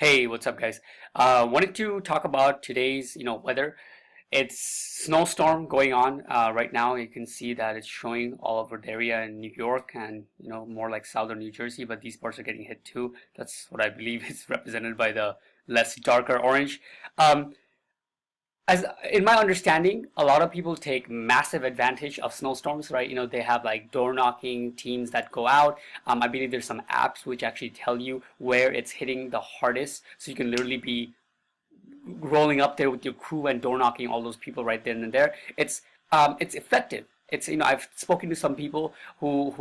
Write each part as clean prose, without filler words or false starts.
Hey, what's up, guys? Wanted to talk about today's, weather. It's snowstorm going on right now. You can see that it's showing all over the area in New York and, more like southern New Jersey, but these parts are getting hit too. That's what I believe is represented by the less darker orange. Um, as in my understanding, a lot of people take massive advantage of snowstorms, right? They have like door knocking teams that go out. I believe there's some apps which actually tell you where it's hitting the hardest, so you can literally be rolling up there with your crew and door knocking all those people right then and there. It's effective. It's I've spoken to some people who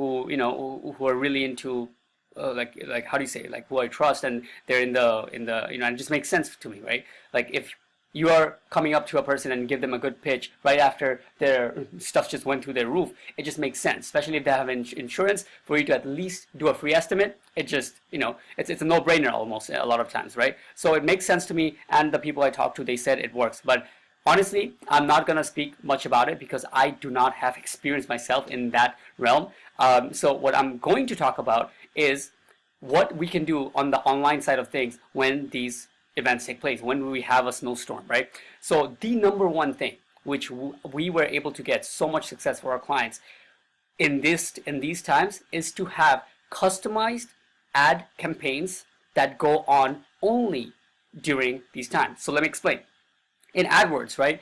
are really into like how do you say, like, who I trust, and they're in the and it just makes sense to me, right? Like, if you are coming up to a person and give them a good pitch right after their stuff just went through their roof, it just makes sense, especially if they have insurance, for you to at least do a free estimate. It just, it's a no-brainer almost a lot of times, right? So it makes sense to me, and the people I talked to, they said it works. But honestly, I'm not going to speak much about it because I do not have experience myself in that realm. So what I'm going to talk about is what we can do on the online side of things when these events take place, when we have a snowstorm, right? So the number one thing which we were able to get so much success for our clients in these times is to have customized ad campaigns that go on only during these times. So let me explain. In AdWords, right?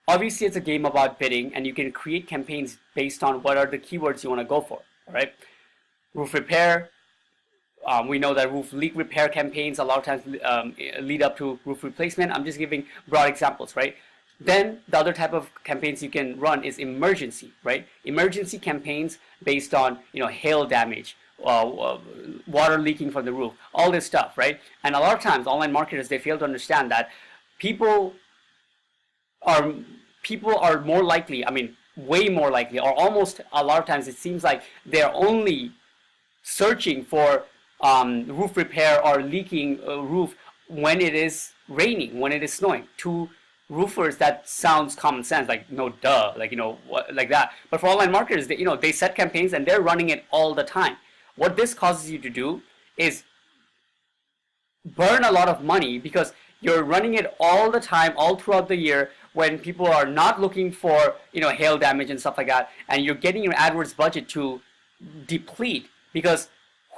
Obviously, it's a game about bidding, and you can create campaigns based on what are the keywords you want to go for, all right? Roof repair. We know that roof leak repair campaigns a lot of times lead up to roof replacement. I'm just giving broad examples, right? Then the other type of campaigns you can run is emergency, right? Emergency campaigns based on hail damage, water leaking from the roof, all this stuff, right? And a lot of times online marketers, they fail to understand that people are more likely, I mean, way more likely, or almost a lot of times it seems like they're only searching for roof repair or leaking roof when it is raining, when it is snowing. To roofers, that sounds common sense, like, no, duh, like, like that. But for online marketers, they set campaigns and they're running it all the time. What this causes you to do is burn a lot of money because you're running it all the time, all throughout the year, when people are not looking for hail damage and stuff like that, and you're getting your AdWords budget to deplete because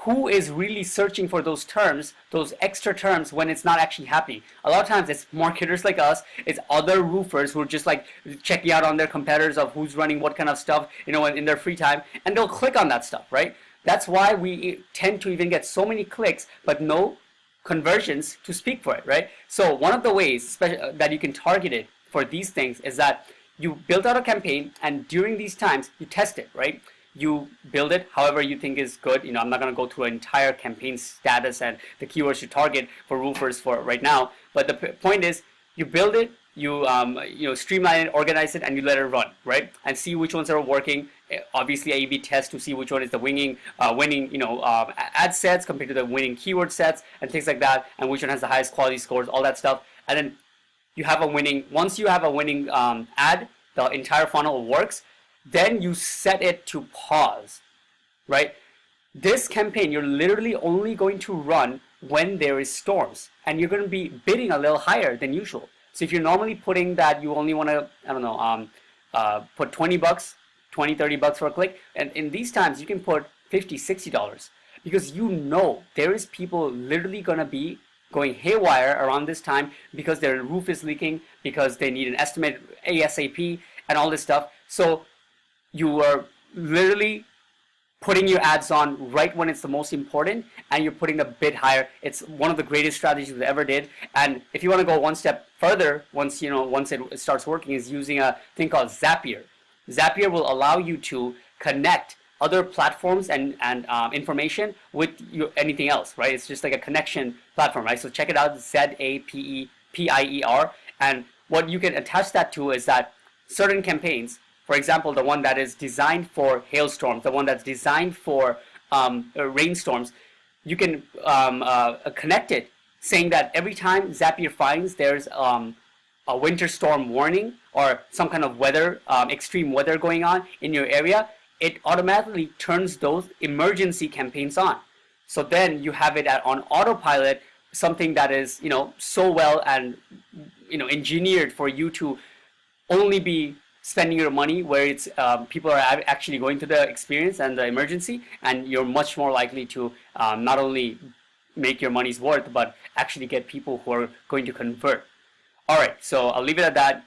who is really searching for those terms, those extra terms, when it's not actually happening? A lot of times it's marketers like us, it's other roofers who are just like checking out on their competitors of who's running what kind of stuff, in their free time, and they'll click on that stuff, right? That's why we tend to even get so many clicks, but no conversions to speak for it, right? So one of the ways that you can target it for these things is that you build out a campaign, and during these times you test it, right? You build it however you think is good. I'm not going to go through an entire campaign status and the keywords you target for roofers for right now. But the point is, you build it, you streamline it, organize it, and you let it run, right? And see which ones are working. Obviously, A/B test to see which one is the winning ad sets compared to the winning keyword sets and things like that, and which one has the highest quality scores, all that stuff. And then you have a winning. Once you have a winning ad, the entire funnel works. Then you set it to pause, right? This campaign, you're literally only going to run when there is storms, and you're going to be bidding a little higher than usual. So if you're normally putting that you only want to, put 20 bucks, 20, 30 bucks for a click, and in these times you can put 50, $60 because there is people literally going to be going haywire around this time because their roof is leaking, because they need an estimate ASAP and all this stuff. So you are literally putting your ads on right when it's the most important, and you're putting the bid higher. It's one of the greatest strategies we ever did. And if you want to go one step further, once it starts working, is using a thing called Zapier. Zapier will allow you to connect other platforms and information with anything else, right? It's just like a connection platform, right? So check it out, Zapier. And what you can attach that to is that certain campaigns, for example, the one that is designed for hailstorms, the one that's designed for rainstorms, you can connect it, saying that every time Zapier finds there's a winter storm warning or some kind of weather, extreme weather going on in your area, it automatically turns those emergency campaigns on. So then you have it on autopilot something that is, so well and, engineered for you to only be spending your money where it's people are actually going to the experience and the emergency, and you're much more likely to not only make your money's worth, but actually get people who are going to convert. All right, so I'll leave it at that.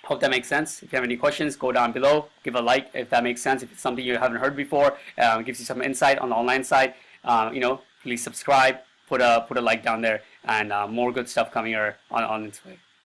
Hope that makes sense. If you have any questions, go down below, give a like if that makes sense. If it's something you haven't heard before, gives you some insight on the online side, please subscribe, put a like down there, and more good stuff coming on its way.